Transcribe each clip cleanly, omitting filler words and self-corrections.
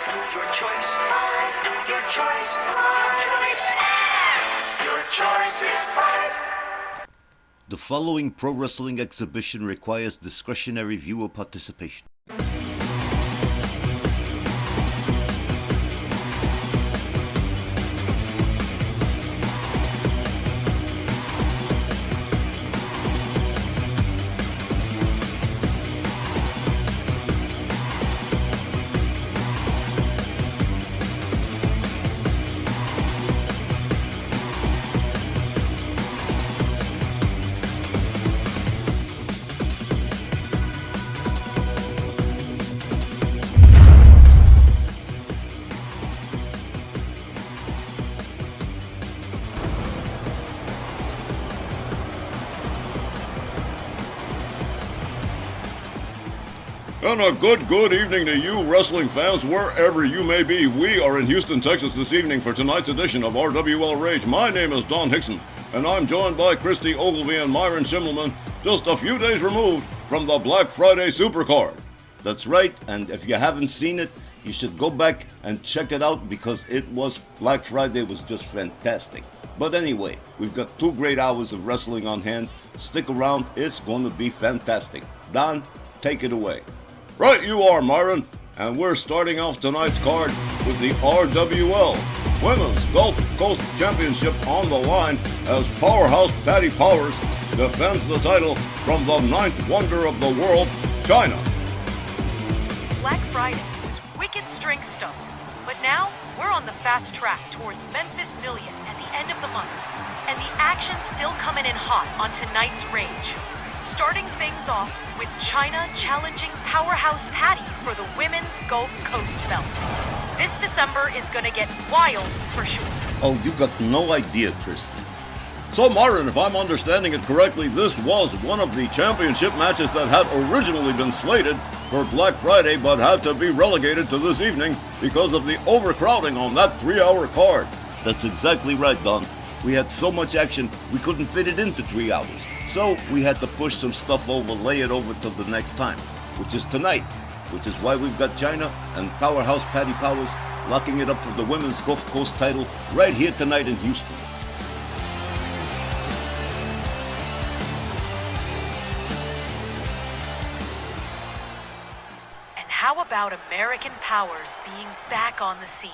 Your choice. Your choice. Your choice is 5. The following pro wrestling exhibition requires discretionary viewer participation. And a good evening to you wrestling fans wherever you may be. We are in Houston, Texas this evening for tonight's edition of RWL Rage. My name is Don Hickson, and I'm joined by Christy Ogilvie and Myron Schimmelman, just a few days removed from the Black Friday Supercard. That's right, and if you haven't seen it, you should go back and check it out because Black Friday was just fantastic. But anyway, we've got 2 great hours of wrestling on hand. Stick around, it's going to be fantastic. Don, take it away. Right you are, Myron, and we're starting off tonight's card with the RWL Women's Gulf Coast Championship on the line as Powerhouse Patti Powers defends the title from the 9th wonder of the world, Chyna. Black Friday was wicked strength stuff, but now we're on the fast track towards Memphis Million at the end of the month, and the action's still coming in hot on tonight's Rage. Starting things off with Chyna challenging Powerhouse Patti for the Women's Gulf Coast belt. This December is gonna get wild for sure. Oh, you got no idea, Tristan. So, Myron, if I'm understanding it correctly, this was one of the championship matches that had originally been slated for Black Friday but had to be relegated to this evening because of the overcrowding on that 3-hour card. That's exactly right, Don. We had so much action, we couldn't fit it into 3 hours. So we had to push some stuff over, lay it over till the next time, which is tonight, which is why we've got Chyna and Powerhouse Patti Powers locking it up for the Women's Gulf Coast title right here tonight in Houston. And how about American Powers being back on the scene?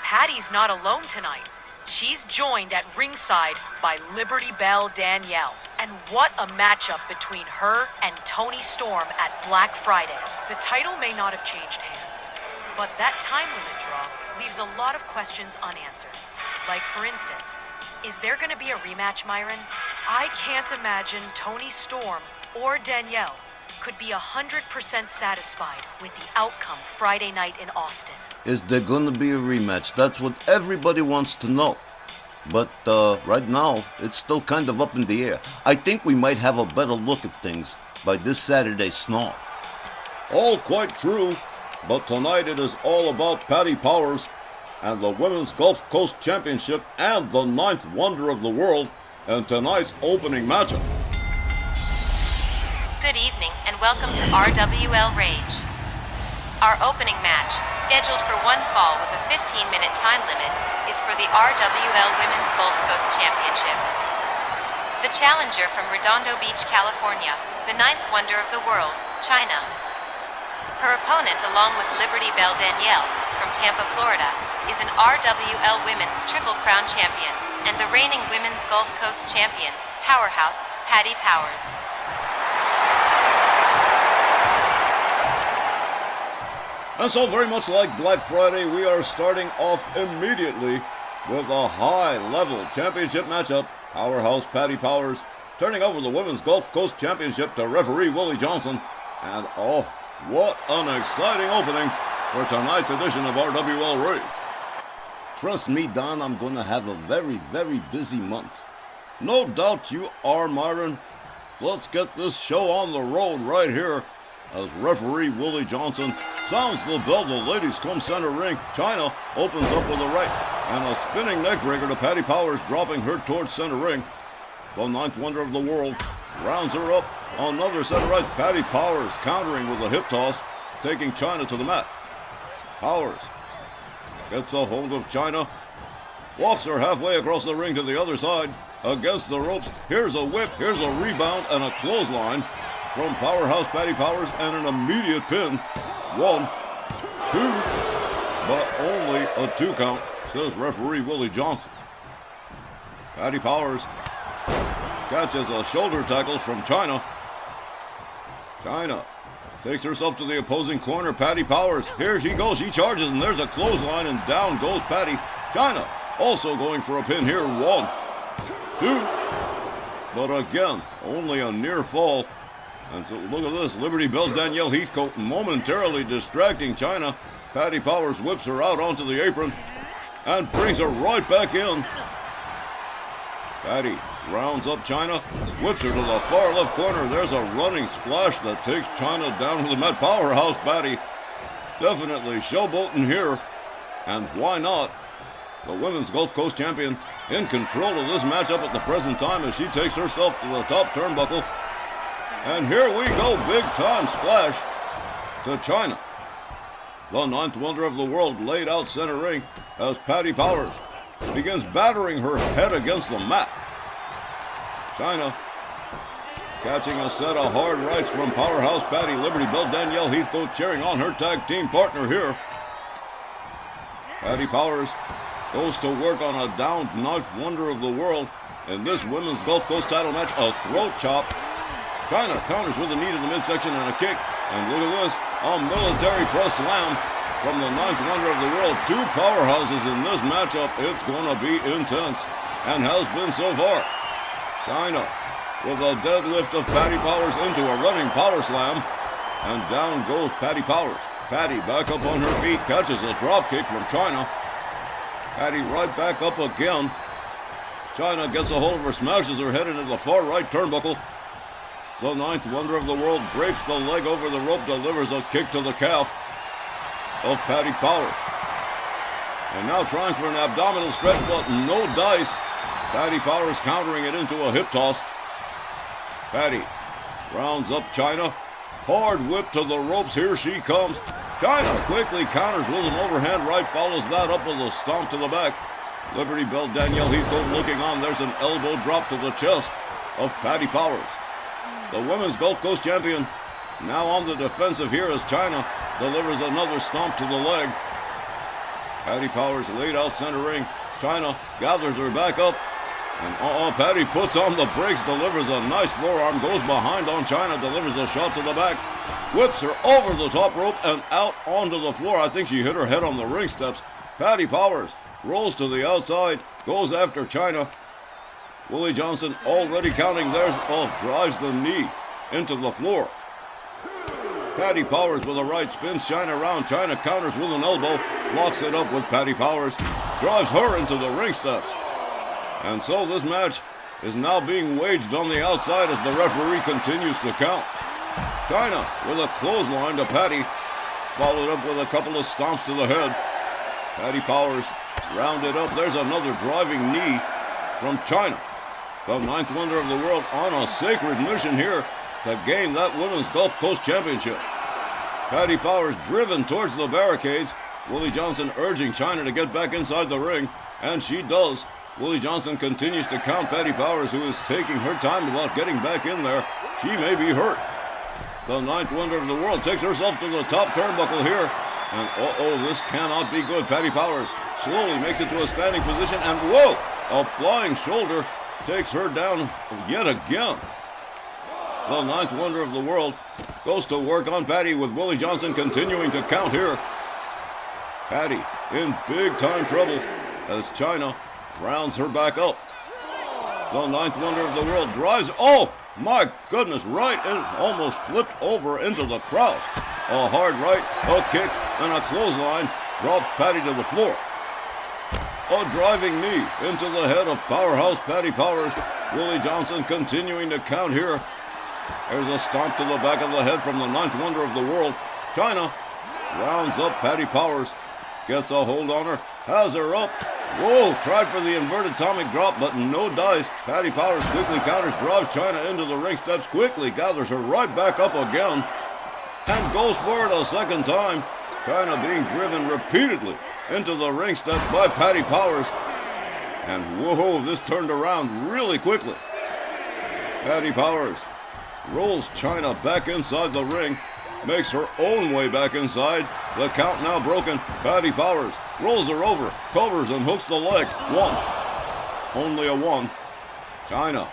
Patti's not alone tonight. She's joined at ringside by Liberty Bell Danielle. And what a matchup between her and Toni Storm at Black Friday. The title may not have changed hands, but that time limit draw leaves a lot of questions unanswered. Like, for instance, is there going to be a rematch, Myron? I can't imagine Toni Storm or Danielle could be 100% satisfied with the outcome Friday night in Austin. Is there gonna be a rematch? That's what everybody wants to know. But right now, it's still kind of up in the air. I think we might have a better look at things by this Saturday's Snarl. All quite true, but tonight it is all about Patti Powers and the Women's Gulf Coast Championship and the 9th wonder of the world in tonight's opening matchup. Good evening and welcome to RWL Rage. Our opening match, scheduled for 1 fall with a 15-minute time limit, is for the RWL Women's Gulf Coast Championship. The challenger from Redondo Beach, California, the 9th wonder of the world, Chyna. Her opponent, along with Liberty Bell Danielle, from Tampa, Florida, is an RWL Women's Triple Crown champion and the reigning Women's Gulf Coast champion, Powerhouse Patti Powers. And so very much like Black Friday, we are starting off immediately with a high-level championship matchup. Powerhouse Patti Powers turning over the Women's Gulf Coast Championship to referee Willie Johnson. And oh, what an exciting opening for tonight's edition of RWL Rage. Trust me, Don, I'm gonna have a very busy month. No doubt you are, Myron. Let's get this show on the road right here as referee Willie Johnson sounds the bell. The ladies come center ring. Chyna opens up with a right and a spinning neckbreaker to Patti Powers, dropping her towards center ring. The 9th wonder of the world rounds her up. Another center right. Patti Powers countering with a hip toss, taking Chyna to the mat. Powers Gets a hold of Chyna. Walks her halfway across the ring to the other side. Against the ropes. Here's a whip. Here's a rebound and a clothesline from Powerhouse Patti Powers and an immediate pin. 1, 2, but only a 2 count, says referee Willie Johnson. Patti Powers catches a shoulder tackle from Chyna. Chyna takes herself to the opposing corner. Patti Powers, here she goes. She charges, and there's a clothesline, and down goes Patti. Chyna also going for a pin here. 1, 2, but again, only a near fall. And so look at this, Liberty Bell Danielle Heathcote momentarily distracting Chyna. Patti Powers whips her out onto the apron and brings her right back in. Patti rounds up Chyna, whips her to the far left corner. There's a running splash that takes Chyna down to the mat. Powerhouse Patti definitely showboating here. And why not? The Women's Gulf Coast Champion in control of this matchup at the present time as she takes herself to the top turnbuckle. And here we go, big time splash to Chyna. The 9th wonder of the world laid out center ring as Patti Powers begins battering her head against the mat. Chyna catching a set of hard rights from Powerhouse Patti. Liberty Bell Danielle Heathcote cheering on her tag team partner here. Patti Powers goes to work on a downed 9th wonder of the world in this Women's Gulf Coast title match, a throat chop. Chyna counters with a knee to the midsection and a kick. And look at this, a military press slam from the 9th wonder of the world. 2 powerhouses in this matchup. It's going to be intense and has been so far. Chyna with a deadlift of Patti Powers into a running power slam. And down goes Patti Powers. Patti back up on her feet, catches a drop kick from Chyna. Patti right back up again. Chyna gets a hold of her, smashes her head into the far right turnbuckle. The 9th wonder of the world drapes the leg over the rope, delivers a kick to the calf of Patti Powers. And now trying for an abdominal stretch, but no dice. Patti Powers countering it into a hip toss. Patti rounds up Chyna. Hard whip to the ropes. Here she comes. Chyna quickly counters with an overhand right, follows that up with a stomp to the back. Liberty Bell Danielle Heathcote looking on. There's an elbow drop to the chest of Patti Powers. The Women's Gulf Coast Champion now on the defensive here as Chyna delivers another stomp to the leg. Patti Powers laid out center ring. Chyna gathers her back up. And Patti puts on the brakes, delivers a nice forearm, goes behind on Chyna, delivers a shot to the back, whips her over the top rope and out onto the floor. I think she hit her head on the ring steps. Patti Powers rolls to the outside, goes after Chyna. Willie Johnson already counting there. Drives the knee into the floor. Patti Powers with a right spins Chyna around. Chyna counters with an elbow, locks it up with Patti Powers, drives her into the ring steps. And so this match is now being waged on the outside as the referee continues to count. Chyna with a clothesline to Patti, followed up with a couple of stomps to the head. Patti Powers rounded up. There's another driving knee from Chyna. The 9th wonder of the world on a sacred mission here to gain that Women's Gulf Coast Championship. Patti Powers driven towards the barricades. Willie Johnson urging Chyna to get back inside the ring, and she does. Willie Johnson continues to count Patti Powers, who is taking her time about getting back in there. She may be hurt. The 9th wonder of the world takes herself to the top turnbuckle here. And this cannot be good. Patti Powers slowly makes it to a standing position, and whoa! A flying shoulder takes her down yet again. The 9th wonder of the world goes to work on Patti with Willie Johnson continuing to count here. Patti in big time trouble as Chyna rounds her back up. The 9th wonder of the world drives, oh my goodness, right in, almost flipped over into the crowd. A hard right, a kick, and a clothesline drops Patti to the floor. A driving knee into the head of Powerhouse Patti Powers. Willie Johnson continuing to count here. There's a stomp to the back of the head from the 9th wonder of the world. Chyna rounds up Patti Powers, gets a hold on her, has her up. Whoa, tried for the inverted atomic drop, but no dice. Patti Powers quickly counters, drives Chyna into the ring steps, quickly gathers her right back up again, and goes for it a second time. Chyna being driven repeatedly into the ring steps by Patti Powers. And whoa, this turned around really quickly. Patti Powers rolls Chyna back inside the ring, makes her own way back inside. The count now broken. Patti Powers rolls her over, covers and hooks the leg. One. Only a one. Chyna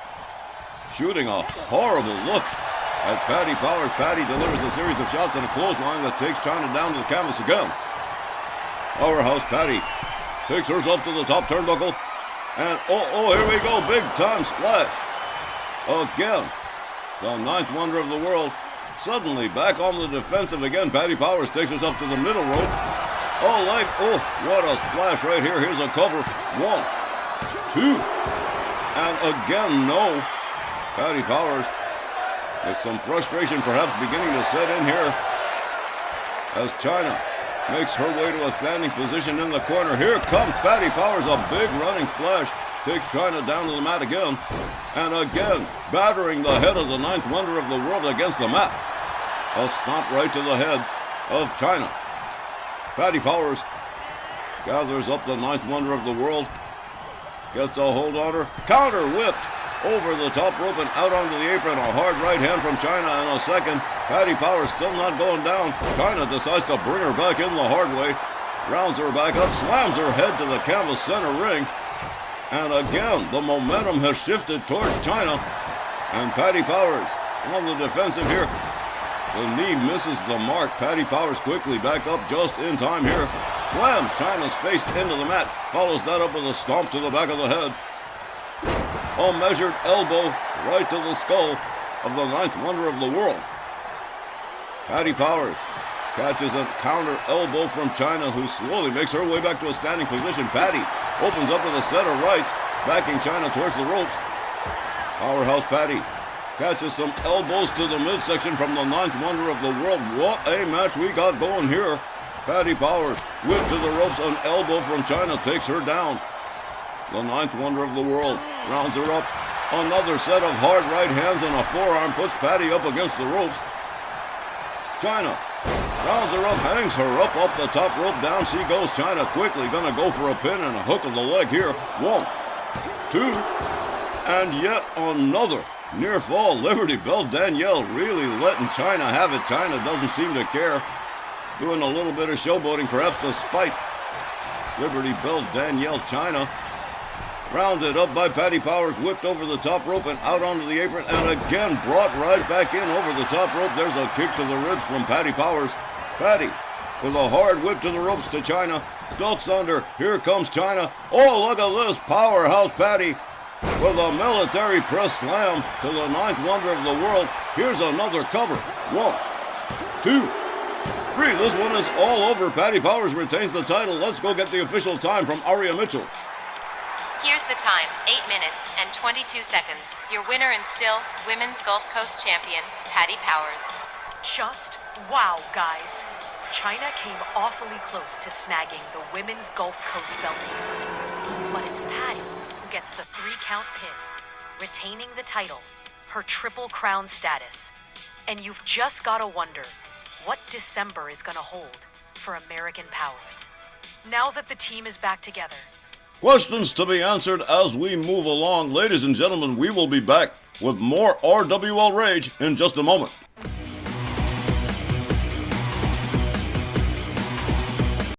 shooting a horrible look at Patti Powers. Patti delivers a series of shots and a clothesline that takes Chyna down to the canvas again. Powerhouse Patti takes herself to the top turnbuckle. And here we go. Big time splash. Again. The ninth wonder of the world. Suddenly back on the defensive again. Patti Powers takes herself to the middle rope. What a splash right here. Here's a cover. 1, 2. And again, no. Patti Powers with some frustration perhaps beginning to set in here as Chyna makes her way to a standing position in the corner. Here comes Patti Powers, a big running splash. Takes Chyna down to the mat again. And again, battering the head of the ninth wonder of the world against the mat. A stomp right to the head of Chyna. Patti Powers gathers up the ninth wonder of the world. Gets a hold on her. Counter whipped over the top rope and out onto the apron. A hard right hand from Chyna in a second. Patti Powers still not going down. Chyna decides to bring her back in the hard way. Rounds her back up. Slams her head to the canvas center ring. And again, the momentum has shifted towards Chyna. And Patti Powers on the defensive here. The knee misses the mark. Patti Powers quickly back up just in time here. Slams Chyna's face into the mat. Follows that up with a stomp to the back of the head. A measured elbow right to the skull of the ninth wonder of the world. Patti Powers catches a counter elbow from Chyna, who slowly makes her way back to a standing position. Patti opens up with a set of rights, backing Chyna towards the ropes. Powerhouse Patti catches some elbows to the midsection from the ninth wonder of the world. What a match we got going here. Patti Powers whipped to the ropes, an elbow from Chyna takes her down. The ninth wonder of the world rounds her up. Another set of hard right hands and a forearm puts Patti up against the ropes. Chyna rounds her up, hangs her up off the top rope. Down she goes. Chyna quickly gonna go for a pin and a hook of the leg here. 1, 2, and yet another near fall. Liberty Bell Danielle really letting Chyna have it. Chyna doesn't seem to care. Doing a little bit of showboating, perhaps to spite Liberty Bell Danielle. Chyna rounded up by Patti Powers, whipped over the top rope and out onto the apron, and again brought right back in over the top rope. There's a kick to the ribs from Patti Powers. Patti with a hard whip to the ropes to Chyna. Ducks under. Here comes Chyna. Oh, look at this. Powerhouse Patti with a military press slam to the ninth wonder of the world. Here's another cover. 1, 2, 3. This one is all over. Patti Powers retains the title. Let's go get the official time from Aria Mitchell. Here's the time, 8 minutes and 22 seconds. Your winner and still Women's Gulf Coast Champion, Patti Powers. Just wow, guys. Chyna came awfully close to snagging the Women's Gulf Coast belt here. But it's Patti who gets the 3-count pin, retaining the title, her Triple Crown status. And you've just gotta wonder what December is gonna hold for American Powers. Now that the team is back together, Questions to be answered as we move along. Ladies and gentlemen, we will be back with more RWL Rage in just a moment.